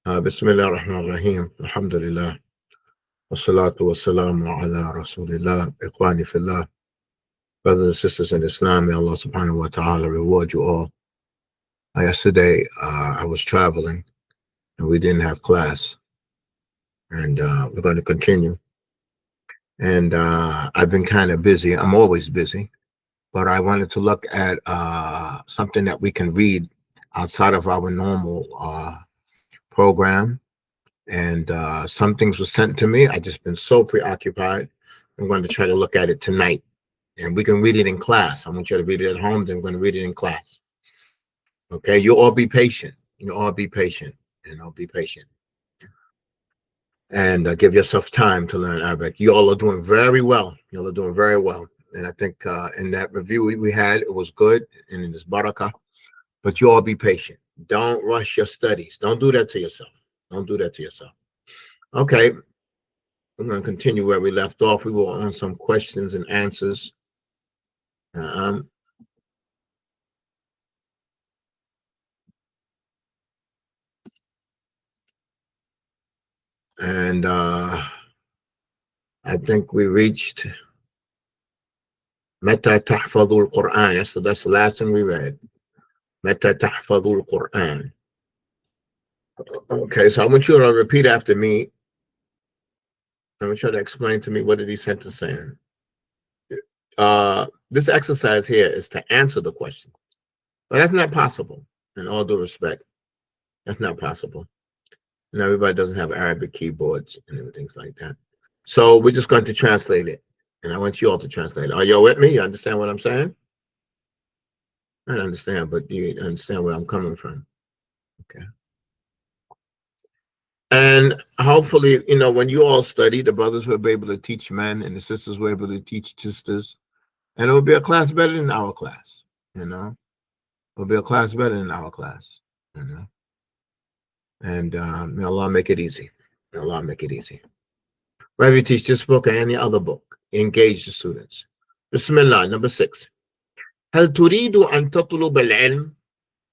بسم الله الرحمن الرحيم الحمد لله والصلاة والسلام على رسول الله إخواني في الله. Brothers and sisters in Islam, may Allah subhanahu wa ta'ala reward you all. Yesterday I was traveling and we didn't have class, and we're going to continue. And I've been kind of busy. I'm always busy, but I wanted to look at something that we can read outside of our normal program. And some things were sent to me. I just been so preoccupied. I'm going to try to look at it tonight, and we can read it in class. I want you to read it at home, then we're going to read it in class. Okay, you all be patient. You all be patient. Be patient, and give yourself time to learn Arabic. You all are doing very well. You all are doing very well, and I think in that review we had, it was good, and in this barakah. But you all be patient. Don't rush your studies. Don't do that to yourself. Don't do that to yourself. Okay, we're going to continue where we left off. We were on some questions and answers. And I think we reached Meta Tahfadul Quran. That's the last thing we read. Meta Tahfadul Quran. Okay, so I want you to repeat after me. I want you to explain to me what did he sent to saying. This exercise here is to answer the question, but that's not possible. In all due respect, that's not possible. And everybody doesn't have Arabic keyboards and everything like that. So we're just going to translate it, and I want you all to translate it. Are y'all with me? You understand what I'm saying? I don't understand, but you understand where I'm coming from. Okay. And hopefully, when you all study, the brothers will be able to teach men and the sisters will be able to teach sisters. And it will be a class better than our class, It will be a class better than our class, And may Allah make it easy. May Allah make it easy. Whether you teach this book or any other book, engage the students. Bismillah, number 6. هل تريد أن تطلب العلم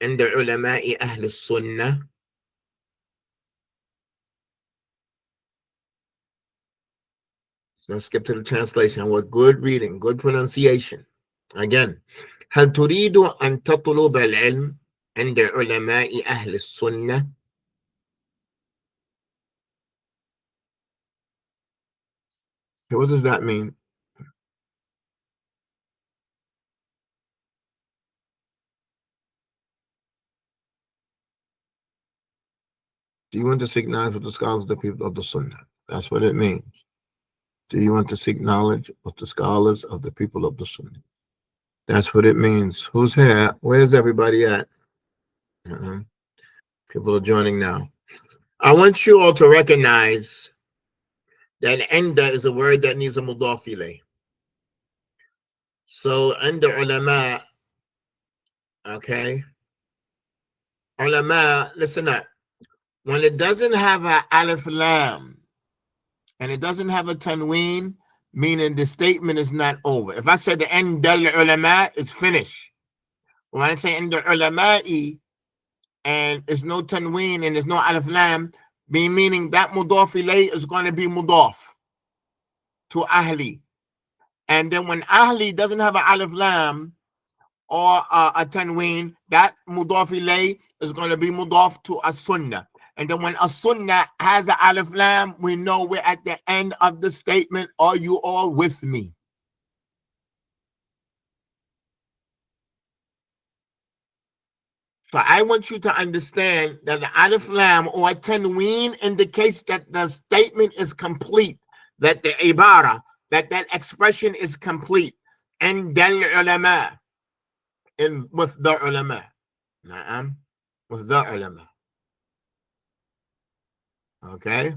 عند علماء أهل السنة؟ So let's skip to the translation with good reading, good pronunciation. Again, هل تريد أن تطلب العلم عند علماء أهل السنة؟ So what does that mean? Do you want to seek knowledge with the scholars of the people of the Sunnah? That's what it means. Do you want to seek knowledge with the scholars of the people of the Sunnah? That's what it means. Who's here? Where's everybody at? People are joining now. I want you all to recognize that enda is a word that needs a mudaf ilayh. So under ulama, okay? Ulama, listen up. When it doesn't have an alif lam and it doesn't have a tanween, meaning the statement is not over. If I said the end al ulama, it's finished. When I say end al ulama'i and there's no tanween and there's no alif lam, meaning that mudaf ilayh is going to be mudaf to ahli. And then when ahli doesn't have an alif lam or a tanween, that mudaf ilayh is going to be mudaf to a sunnah. And then when a sunnah has an alif lam, we know we're at the end of the statement. Are you all with me? So I want you to understand that the alif lam or tanween indicates that the statement is complete, that the ibara, that expression is complete. And then ulama, with the ulama. Na'am, with the ulama. Okay,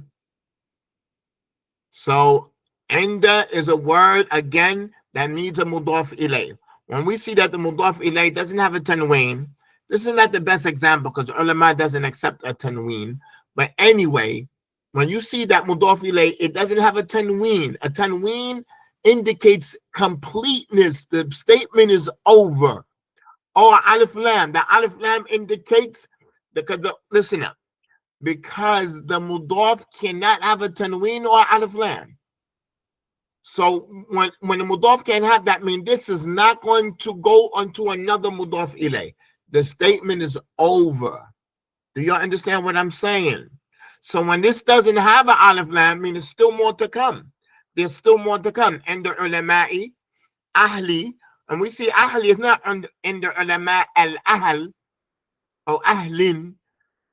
so enda is a word again that needs a mudaf ilayh. When we see that the mudaf ilayh doesn't have a tanween, this is not the best example because ulama doesn't accept a tanween. But anyway, when you see that mudaf ilayh, it doesn't have a tanween. A tanween indicates completeness. The statement is over. Or alif lam. The alif lam indicates because listen up. because the mudaf cannot have a tanween or alif lam. So when the mudaf can't have that, mean this is not going to go onto another mudaf ilay. The statement is over. Do you understand what I'm saying? So when this doesn't have an alif lam, I mean there's still more to come. There's still more to come. And the ulama'i, ahli, and we see ahli is not in the ulama al-ahl or ahlin.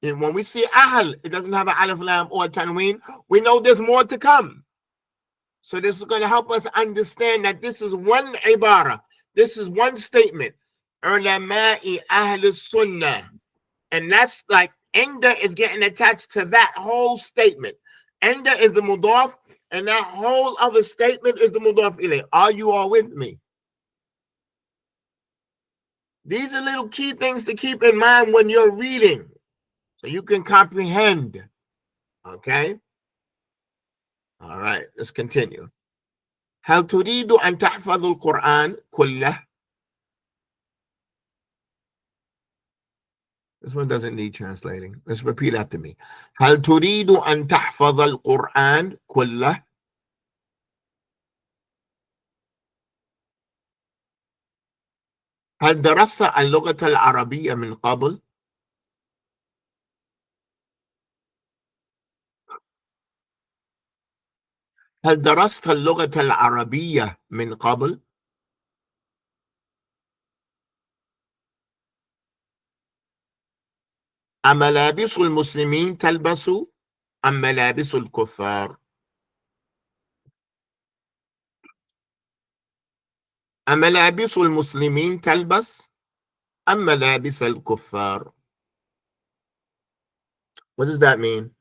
And when we see ahl, it doesn't have an alif lam or a tanween. We know there's more to come. So this is going to help us understand that this is one ibara. This is one statement. Ulama'i ahl sunnah. And that's like, Enda is getting attached to that whole statement. Enda is the mudaf, and that whole other statement is the mudaf ilay. Are you all with me? These are little key things to keep in mind when you're reading, so you can comprehend. Okay? All right, let's continue. هل تريد أن تحفظ القرآن كله? This one doesn't need translating. Let's repeat after me. هل تريد أن تحفظ القرآن كله؟ هل درست اللغة العربية من قبل؟ هل درست اللغة العربية من قبل؟ أملابس المسلمين تلبس أم ملابس الكفار؟ أملابس المسلمين تلبس أم ملابس الكفار؟ What does that mean?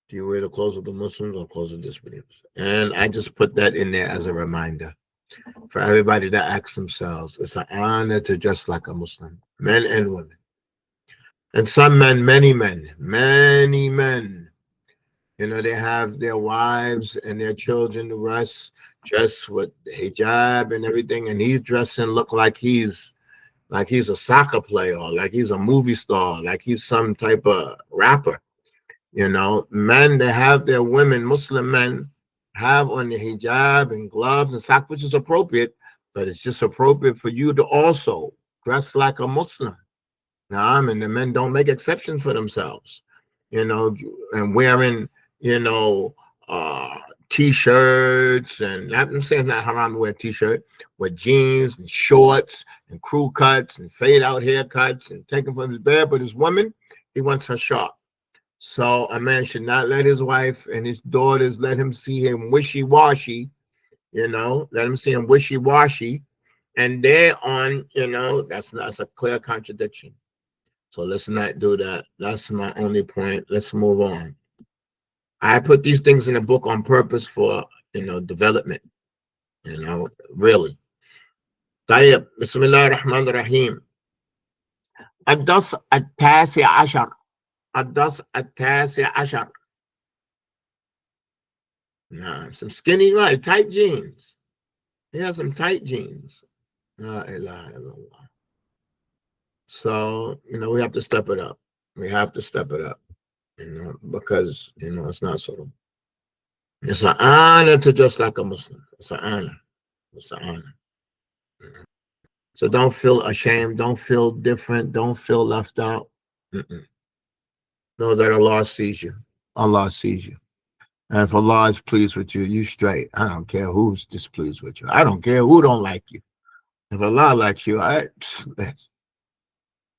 Do you wear the clothes of the Muslims or clothes of disbelievers? And I just put that in there as a reminder for everybody to ask themselves. It's an honor to dress like a Muslim, men and women. And some men, many men, you know, they have their wives and their children, the rest, dressed with hijab and everything, and he's dressing look like he's a soccer player, or like he's a movie star, like he's some type of rapper. You know, men that have their women, Muslim men, have on the hijab and gloves and socks, which is appropriate, but it's just appropriate for you to also dress like a Muslim. Now, and the men don't make exceptions for themselves, you know, and wearing, you know, t-shirts, and I'm saying it's not haram to wear a t-shirt, with jeans and shorts and crew cuts and fade out haircuts and taking from his bed, but his woman, he wants her sharp. So a man should not let his wife and his daughters let him see him wishy-washy, you know, let him see him wishy-washy, and they're on, you know, that's a clear contradiction. So let's not do that. That's my only point. Let's move on. I put these things in the book on purpose for, you know, development, you know, really. طيب بسم الله الرحمن الرحيم. الدرس التاسع عشر. الدرس التاسع عشر. Nah, some skinny, right? Tight jeans. He has some tight jeans. La ilaha illallah. So, you know, we have to step it up. We have to step it up, you know, because, you know, it's not so. It's an honor to dress like a Muslim. It's an honor. It's an honor. So don't feel ashamed. Don't feel different. Don't feel left out. Know that Allah sees you. Allah sees you. And if Allah is pleased with you, you straight. I don't care who's displeased with you. I don't care who don't like you. If Allah likes you,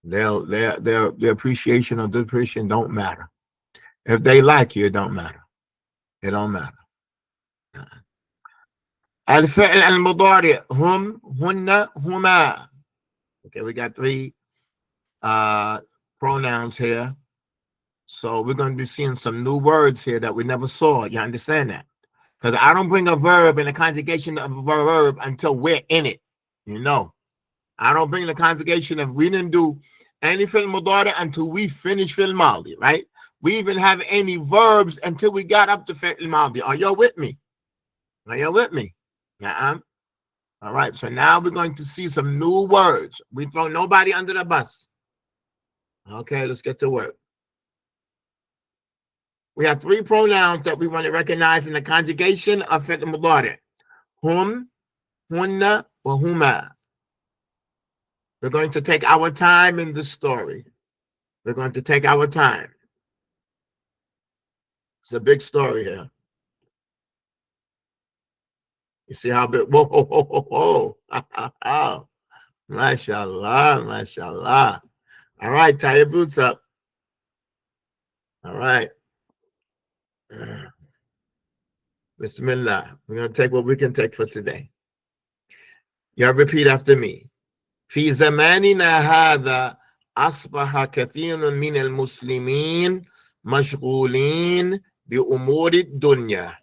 their appreciation or depreciation don't matter. If they like you, it don't matter. It don't matter. الفعل المضارع هم هن هما. Okay, we got three pronouns here. So we're going to be seeing some new words here that we never saw. You understand that? Because I don't bring a verb and a conjugation of a verb until we're in it. You know, I don't bring the conjugation of, we didn't do Any fi'l mudari until we finish fi'l madi, right? We even have any verbs until we got up to fi'l madi. Are y'all with me? Are y'all with me? Yeah. All right. So now we're going to see some new words. We throw nobody under the bus. Okay, let's get to work. We have three pronouns that we want to recognize in the conjugation of fi'l mudari. Hum, hunna, or huma. We're going to take our time in the story. We're going to take our time. It's a big story here. You see how big? Whoa, whoa, whoa, whoa, whoa. Mashallah, mashallah. All right, tie your boots up. All right. Bismillah. We're going to take what we can take for today. You repeat after me. في زماننا هذا أصبح كثير من المسلمين مشغولين بأمور الدنيا.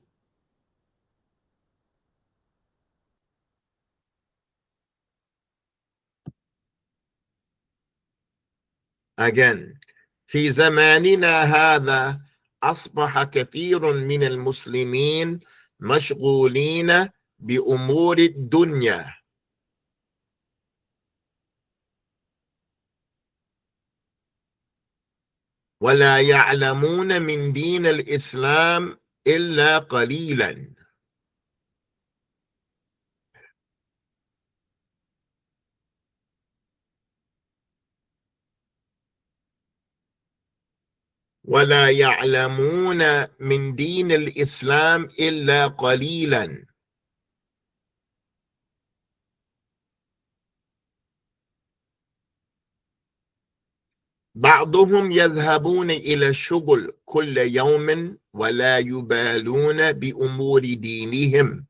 Again. في زماننا هذا أصبح كثير من المسلمين مشغولين بأمور الدنيا. ولا يعلمون من دين الإسلام إلا قليلا. ولا يعلمون من دين الإسلام إلا قليلا. بعضهم يذهبون إلى الشغل كل يوم ولا يبالون بأمور دينهم.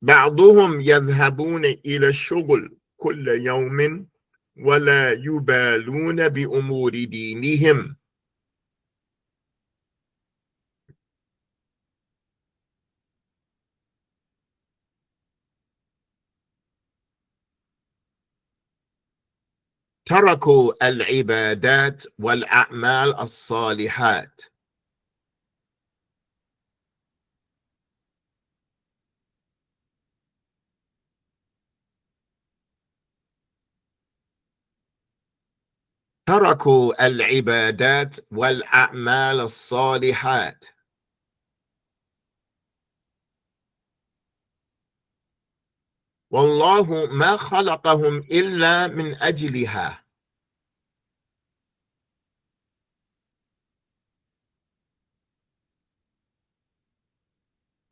بعضهم يذهبون إلى الشغل كل يوم ولا يبالون بأمور دينهم. تركوا العبادات والأعمال الصالحات. تركوا العبادات والأعمال الصالحات. والله ما خلقهم إلا من أجلها.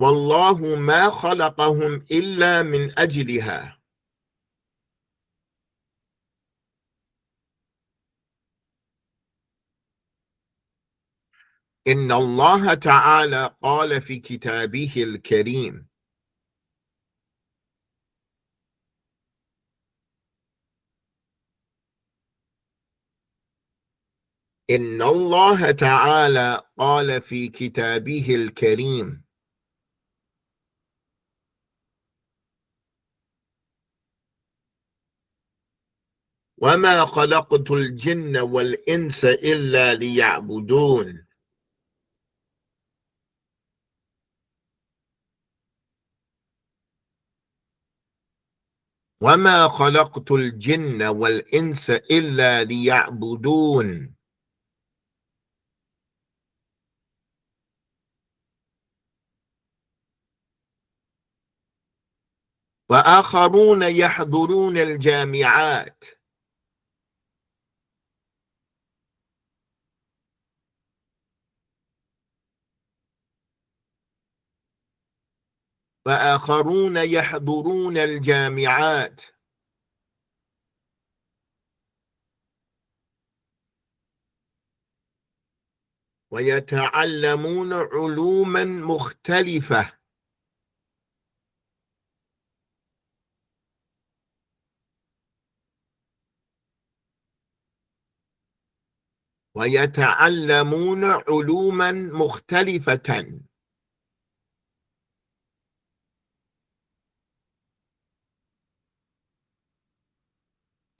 والله ما خلقهم إلا من أجلها. إن الله تعالى قال في كتابه الكريم. إن الله تعالى قال في كتابه الكريم. وما خلقت الجن والإنس إلا ليعبدون. وما خلقت الجن والإنس إلا ليعبدون. وآخرون يحضرون الجامعات. وآخرون يحضرون الجامعات. ويتعلمون علوما مختلفة. ويتعلمون علوما مختلفة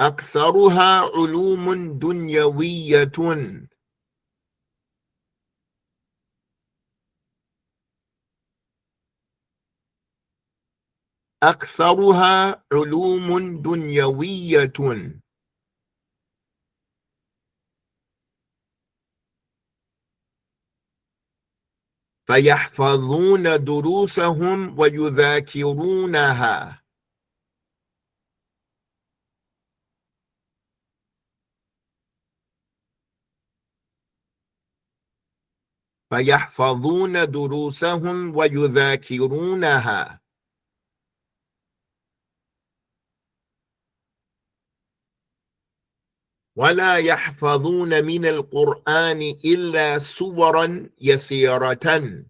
أكثرها علوم دنيوية أكثرها علوم دنيوية فيحفظون دروسهم ويذاكرونها فيحفظون دروسهم ويذاكرونها ولا يحفظون من القرآن إلا سورا يسيرة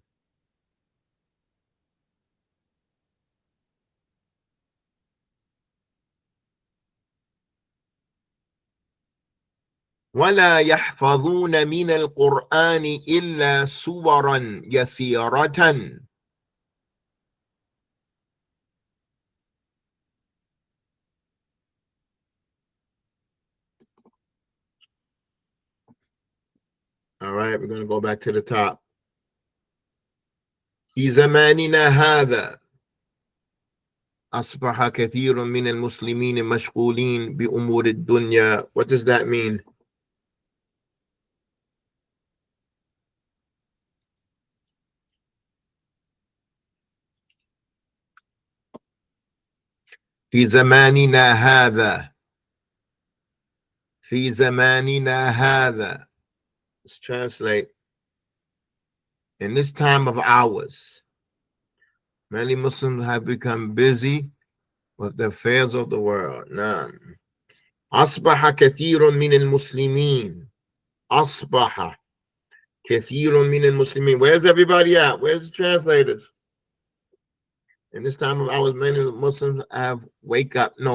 ولا يحفظون من القرآن إلا سورا يسيرة All right, we're going to go back to the top. في زماننا هذا أصبح كثير من المسلمين مشغولين بأمور الدنيا. What does that mean? في زماننا هذا في زماننا هذا. Let's translate. In this time of ours, many Muslims have become busy with the affairs of the world. نعم. أصبح كثير من المسلمين. أصبح كثير من المسلمين. Where's everybody at? Where's the translators? In this time of ours, many Muslims have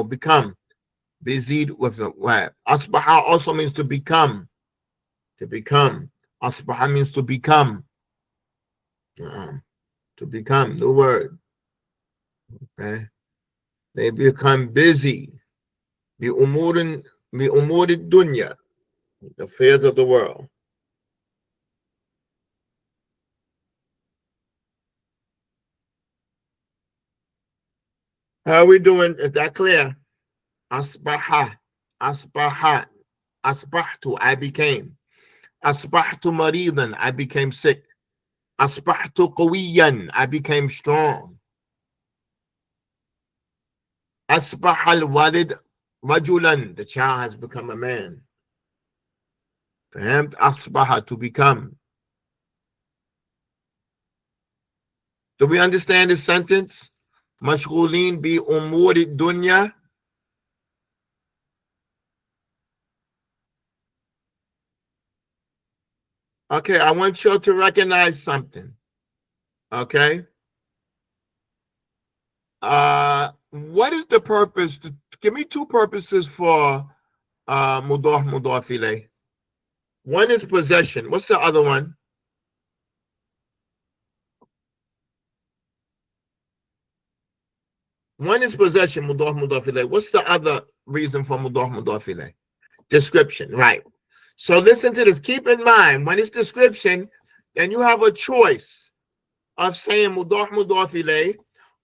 become busied with the what? Asbaha also means to become. To become. Asbaha means to become. To become, the word. Okay. They become busy. بأمور الدنيا, the affairs of the world. How are we doing? Is that clear? Asbaha, asbaha, asbahtu, I became. Asbahtu maridan, I became sick. Asbahtu qawiyan, I became strong. Asbah al-walid rajulan, the child has become a man. For him, asbaha, to become. Do we understand this sentence? مشغولين بأمور الدنيا. Okay, I want you to recognize something. Okay. What is the purpose? Give me two purposes for mudaf ilay. One is possession. What's the other one? One is possession, mudaf ilay. What's the other reason for mudaf ilay? Description, right? So listen to this. Keep in mind, when it's description, then you have a choice of saying mudaf ilay,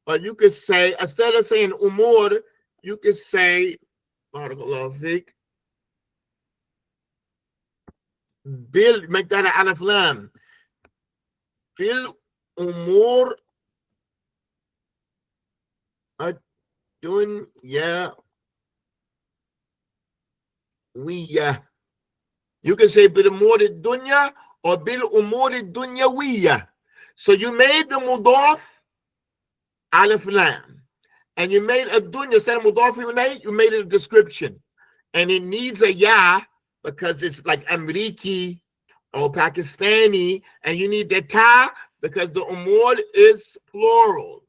or you could say, instead of saying umur, you could say bil, make that an alif lam. Bil umur ad-dunya wiyah. You can say bil umur ad-dunya or bil umur ad-dunyawiyah. So you made the mudaf alif lam, and you made a dunya, instead of mudaf ilayh, you made it a description, and it needs a ya because it's like Amriki or Pakistani, and you need the ta because the umur is plural.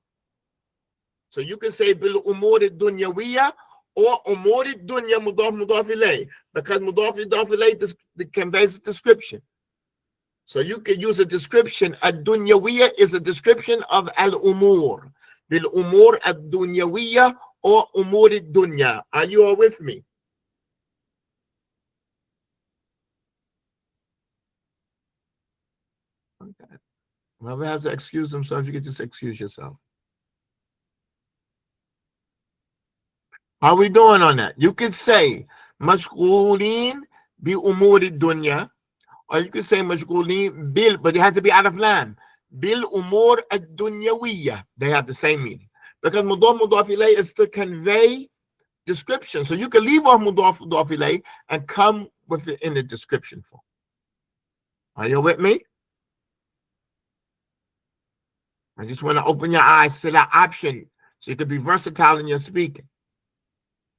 So you can say bil umur ad-dunyawiyah or umur ad-dunya mudaf ilayh, because mudaf ilayh conveys a description. So you can use a description. Ad-dunyawiyya is a description of al-umur. Bil-umur ad-dunyawiyya or umur ad-dunya. Are you all with me? Okay. Whoever has to excuse themselves, you can just excuse yourself. How are we doing on that? You could say mashghulin bi umur ad-dunya, or you could say mashghulin bil, but it has to be out of lam. Bil umur ad-dunyawiyya. They have the same meaning. Because mudaf ilayh is to convey description. So you can leave off mudaf ilayh and come with it in the description form. Are you with me? I just want to open your eyes to that option so you can be versatile in your speaking.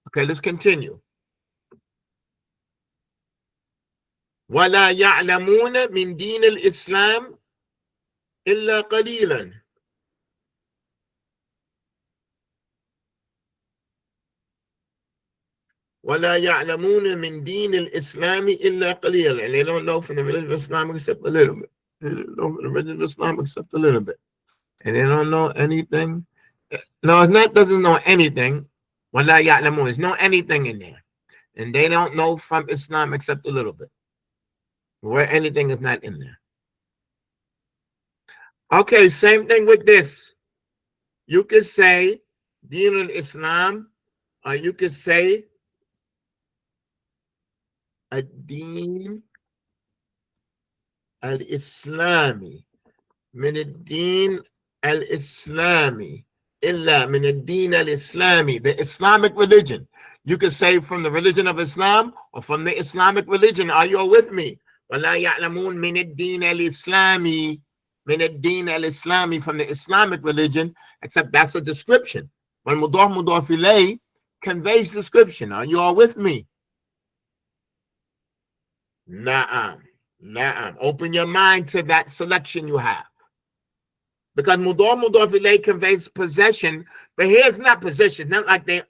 Okay, let's continue. وَلَا يَعْلَمُونَ مِنْ دِينِ الْإِسْلَامِ إِلَّا قَلِيلًا. وَلَا يَعْلَمُونَ مِنْ دِينِ الْإِسْلَامِ إِلَّا قَلِيلًا. And they don't know from the religion of Islam except a little bit. They don't know from the religion of Islam except a little bit. And they don't know anything. No, it's not doesn't know anything. وَلَا يَعْلَمُونَ. There's no anything in there. And they don't know from Islam except a little bit. Where anything is not in there. Okay, same thing with this. You could say Deen al-Islam, or you could say Ad-Deen al-Islami. Min ad-Deen al-Islami. Illa min ad-Deen al-Islami. The Islamic religion. You could say from the religion of Islam or from the Islamic religion. Are you all with me? وَلَا يَعْلَمُونَ مِنَ الدِّينِ الْإِسْلَامِ. Min ad-Deen al-Islami, from the Islamic religion, except that's a description. When mudaf ilayh conveys description. Are you all with me? Na'am. Open your mind to that selection you have. Because mudaf ilayh conveys possession, but here it's not possession. Not like the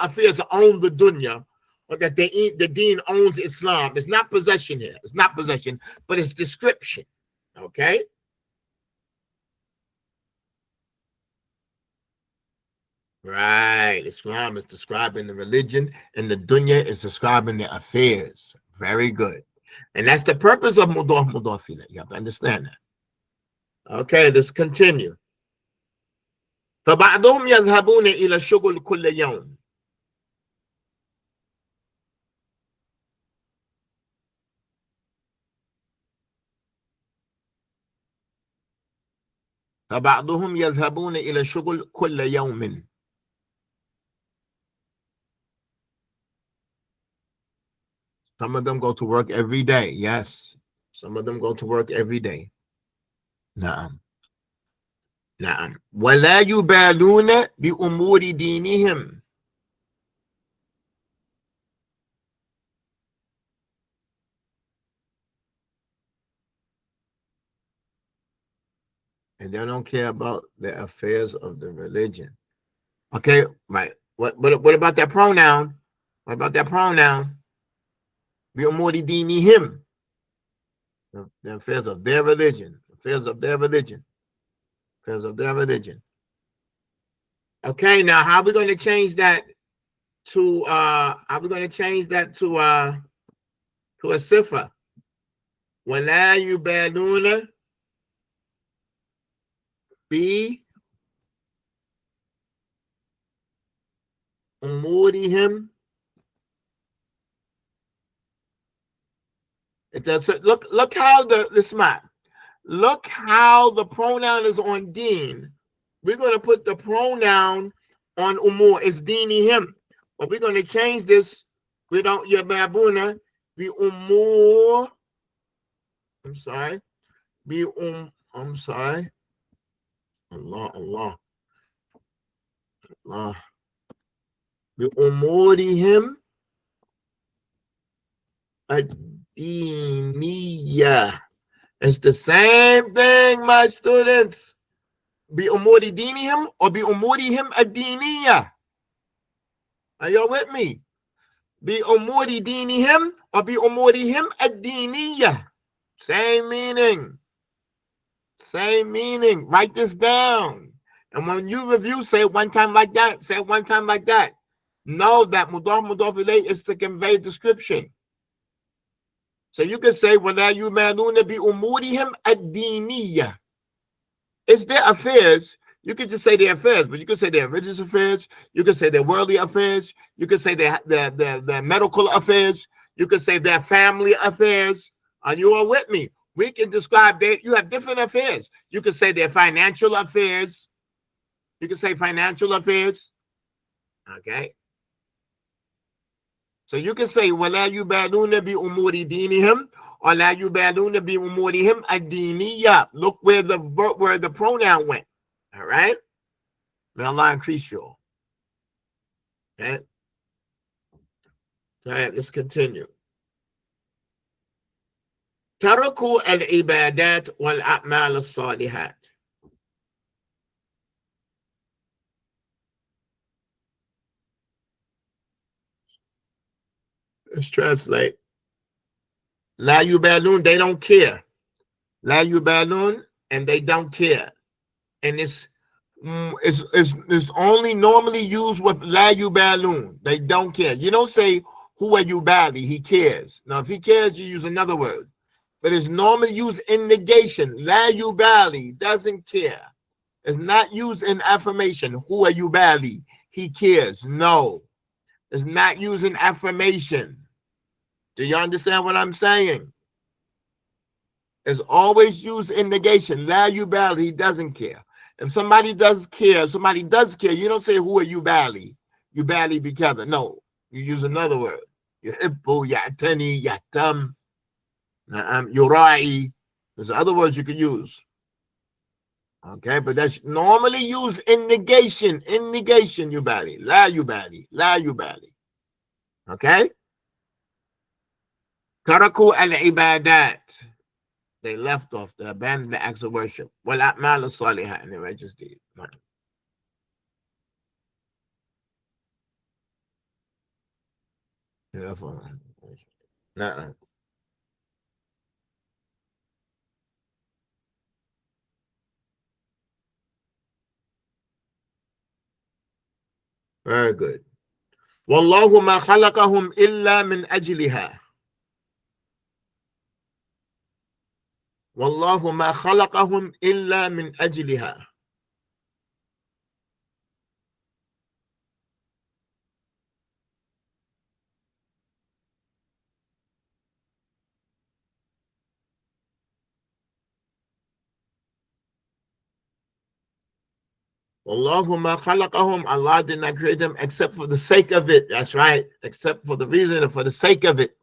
affairs own the dunya, or that the deen owns Islam. It's not possession here. It's not possession, but it's description. Okay? Right. Islam is describing the religion, and the dunya is describing the affairs. Very good. And that's the purpose of mudaf ilayh. You have to understand that. Okay, let's continue. فَبَعْضُهُمْ يَذْهَبُونَ إِلَى الشُّغُلِ كُلَّ يَوْمٍ. فَبَعْضُهُمْ يَذْهَبُونَ إِلَى الشُّغُلِ كُلَّ يَوْمٍ. Some of them go to work every day. Yes. Some of them go to work every day. Na'am. وَلَا يُبَالُونَ بِأُمُورِ دِينِهِمْ. And they don't care about the affairs of the religion. Okay, right. What about that pronoun? What about that pronoun? بِأُمُورِ دِينِهِمْ. The affairs of their religion. Affairs of their religion. Affairs of their religion. Okay, now how are we going to change that to a sifa? وَلَا يُبَالُونَ بِأُمُورِهِمْ. Look how look how the pronoun is on deen. We're going to put the pronoun on umur. It's dinihim. But we're going to change this. We don't yababuna be umur. I'm sorry. I'm sorry. Allah. Be umurihim ad-diniyah. It's the same thing, my students. Be umuri dinihim or be umurihim ad-diniyah. Are y'all with me? بِأُمُورِ دِينِهِمْ or بِأُمُورِهِمْ الدِّينِيَّةِ. Same meaning. Same meaning. Write this down. And when you review, say it one time like that. Say it one time like that. Know that mudaf ilayh is to convey description. So you can say, وَلَا يُمَانُونَ بِأُمُورِهِمْ الدِّينِيَّةِ. It's their affairs. You can just say their affairs, but you can say their religious affairs. You can say their worldly affairs. You can say their medical affairs. You can say their family affairs. Are you all with me? We can describe that you have different affairs. You can say their financial affairs. You can say financial affairs. Okay. So you can say وَلَا يُبَالُونَ بِأُمُورِ دِينِهِمْ or لَا يُبَالُونَ بِأُمُورِهِمْ الدِّينِيَّةِ. Look where the pronoun went. All right. May Allah increase you all. Okay. All right, let's continue. تركوا العبادات والأعمال الصالحات. Let's translate. لا يبالون, they don't care. لا يبالون, and they don't care. And it's only normally used with لا يبالون. They don't care. You don't say who are you bali, he cares. Now if he cares, you use another word. But it's normally used in negation. لا يبالي, doesn't care. It's not used in affirmation. Who are you bali? He cares. No. It's not used in affirmation. Do you understand what I'm saying? It's always used in negation. La yubali, he doesn't care. If somebody does care, you don't say who are you bali? You bali together. No. You use another word. Yuhibbu, ya'tani, ya'tam, yura'i. There's other words you could use. Okay, but that's normally used in negation. In negation, yubali. La yubali. La yubali. Okay? Taraku al-ibadat. They left off. They abandoned the acts of worship. Well, a'mal as-salihat, and the righteous deed. No. Very good. Wallahu ma khalaqahum illa min ajliha. Wallahu ma khalaqahum illa min ajliha. Wallahu ma khalaqahum, Allah did not create them except for the sake of it. That's right. Except for the reason and for the sake of it.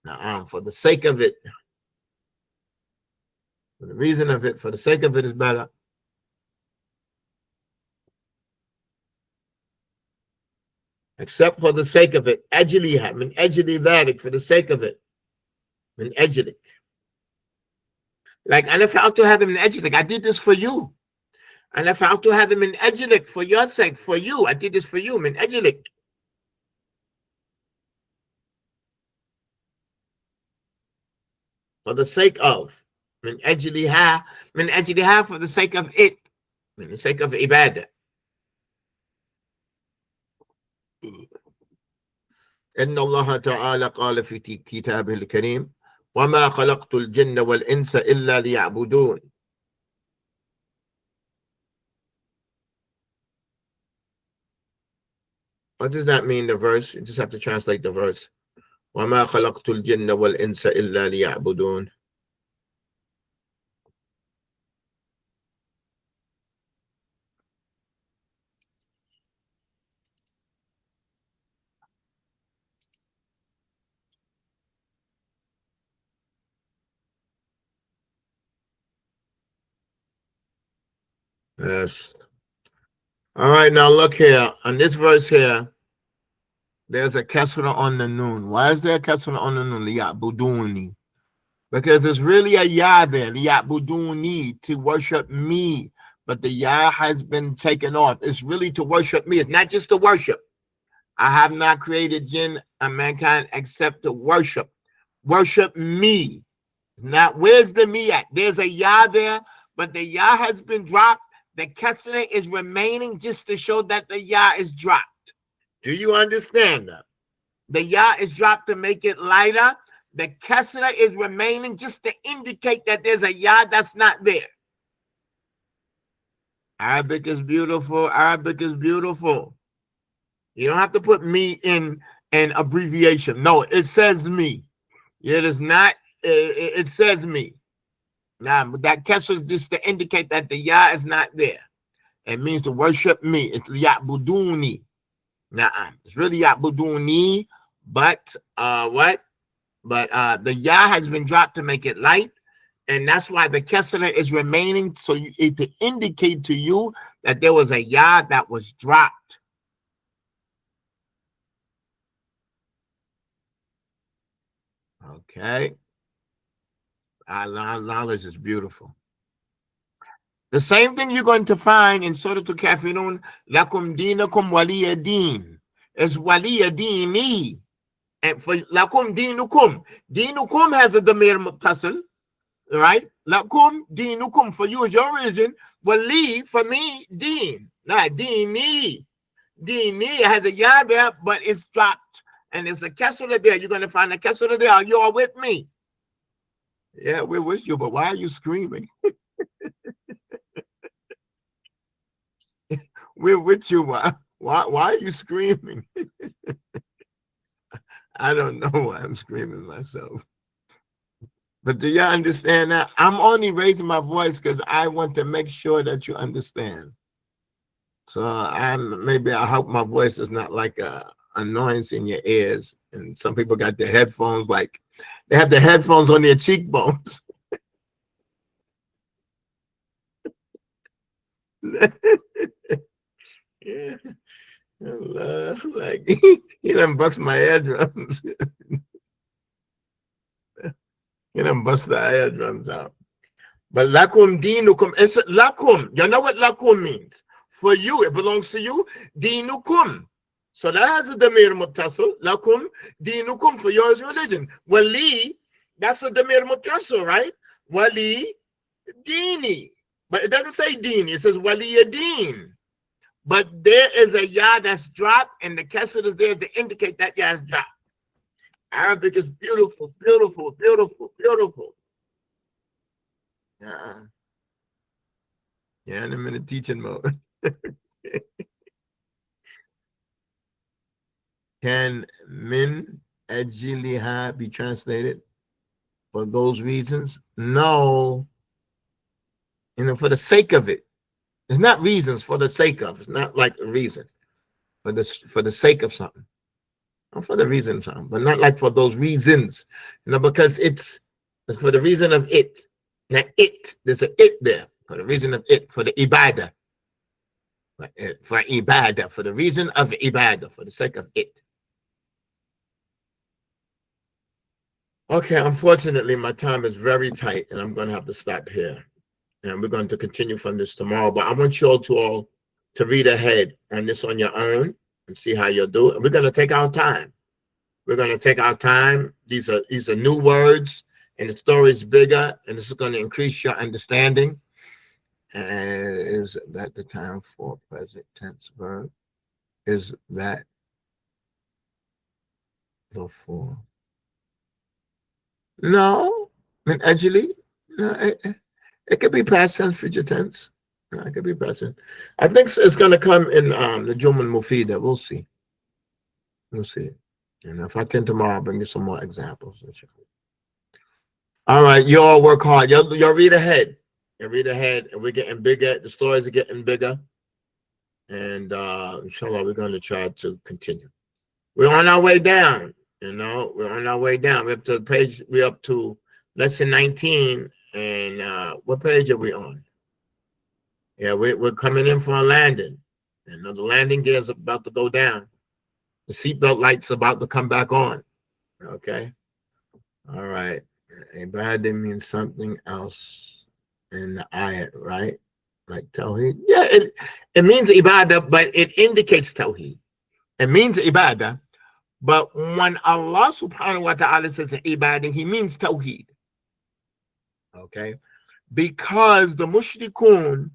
For the sake of it. For the reason of it, for the sake of it is better. Except for the sake of it. Ajliha, min ajli dharik, for the sake of it. Min ajlik. Like, and if I to have them in ajlik, I did this for you. And if I to have them in ajlik, for your sake, for you, I did this for you, min ajlik. For the sake of. Min ajliha, for the sake of it. Min the sake of ibadah. إن الله تعالى قال في كتابه الكريم وما خلقت الجن والإنس إلا ليعبدون. What does that mean, the verse? You just have to translate the verse. وما خلقت الجن والإنس إلا ليعبدون. Yes. All right, now look here. On this verse here, there's a kasra on the noon. Why is there a kasra on the noon? Liya'buduni. Because there's really a ya there. Liya'buduni, to worship me. But the ya has been taken off. It's really to worship me. It's not just to worship. I have not created jinn and mankind except to worship. Worship me. Now, where's the me at? There's a yah there, but the yah has been dropped. The kasra is remaining just to show that the yah is dropped. Do you understand that? The yah is dropped to make it lighter. The kasra is remaining just to indicate that there's a yah that's not there. Arabic is beautiful. Arabic is beautiful. You don't have to put me in an abbreviation. No, it says me. It is not. It says me. Now, but that kasra is just to indicate that the yah is not there. It means to worship me. It's ya'buduni. Now, it's really ya'buduni, but what? But the yah has been dropped to make it light, and that's why the kasra is remaining, so to indicate to you that there was a yah that was dropped. Okay. Our knowledge is beautiful. The same thing you're going to find in Surah Al-Kafirun, lakum dinakum waliya din. It's waliya dini. And for lakum dinukum. Dinukum has a damir muttasil, right? Lakum dinukum, for you is your religion. Wali, for me, din. Nah, dini. Dini has a yah there, but it's dropped. And there's a kasra there. You're going to find a kasra there. Are you all with me? Yeah, we're with you, but why are you screaming? We're with you. Why are you screaming? I don't know why I'm screaming myself. But do you understand that? I'm only raising my voice because I want to make sure that you understand. So maybe I hope my voice is not like a annoyance in your ears. And some people got their headphones, like they have the headphones on their cheekbones. Yeah. Like he done bust my eardrums. He done bust the eardrums out. But lakum dinukum, it's lakum. You know what lakum means? For you, it belongs to you. Dinukum. So that has a damir muttasil. Lakum dinukum, for yours religion. Wali, that's a damir muttasil, right? Wali dini. But it doesn't say dini, it says wali din. But there is a yah that's dropped, and the kasra is there to indicate that yah is dropped. Arabic is beautiful, beautiful, beautiful, beautiful. Yeah, and I'm in a teaching mode. Can min ajiliha be translated for those reasons? No. For the sake of it. It's not reasons for the sake of. It's not like a reason. For the sake of something. Not for the reason of something, but not like for those reasons. Because it's for the reason of it. Now there's an it there. For the reason of it. For the ibadah. For ibadah. For the reason of ibadah. For the sake of it. Okay, unfortunately, my time is very tight, and I'm going to have to stop here. And we're going to continue from this tomorrow. But I want you all to read ahead on this on your own and see how you'll do it. And we're going to take our time. We're going to take our time. These are new words, and the story is bigger, and this is going to increase your understanding. And is that the time for present tense verb? Is that the form? No, actually, no. It could be past tense, future tense. No, it could be present. I think it's going to come in the Jumal Mufida. We'll see. We'll see. And if I can tomorrow, I'll bring you some more examples. All right, you all work hard. Y'all read ahead. You read ahead, and we're getting bigger. The stories are getting bigger. And inshallah, we're going to try to continue. We're on our way down. We're on our way down. We're up to the page. We're up to lesson 19. And what page are we on? Yeah, we're coming in for a landing. The landing gear is about to go down. The seatbelt light's about to come back on. Okay. All right. Ibadah means something else in the ayat, right? Like Tawheed. Yeah, it means ibadah, but it indicates Tawheed. It means ibadah. But when Allah subhanahu wa ta'ala says ibadah, he means tawheed. Okay? Because the mushrikun,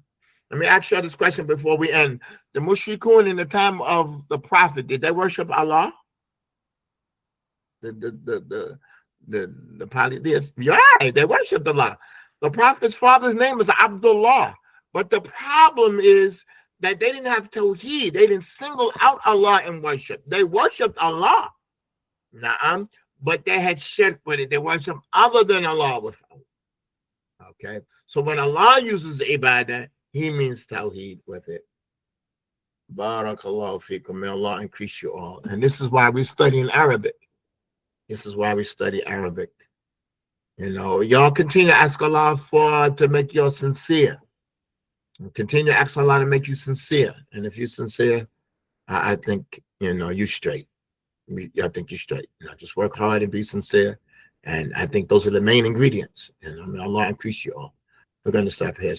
let me ask you this question before we end. The mushrikun in the time of the Prophet, did they worship Allah? The polytheists? Yeah, they worshiped Allah. The Prophet's father's name is Abdullah. But the problem is that they didn't have tawheed. They didn't single out Allah in worship. They worshiped Allah. Na'am, but they had shirk with it. They worship other than Allah with it. Okay, so when Allah uses ibadah, he means tawheed with it. Barakallahu feekum. May Allah increase you all. And this is why we study in Arabic. This is why we study Arabic. You know, y'all continue to ask Allah to make you sincere. Continue to ask Allah to make you sincere. And if you're sincere, I think, you know, you're straight. I think you're straight. You know, just work hard and be sincere. And I think those are the main ingredients. And I mean, Allah increase you all. We're going to stop here.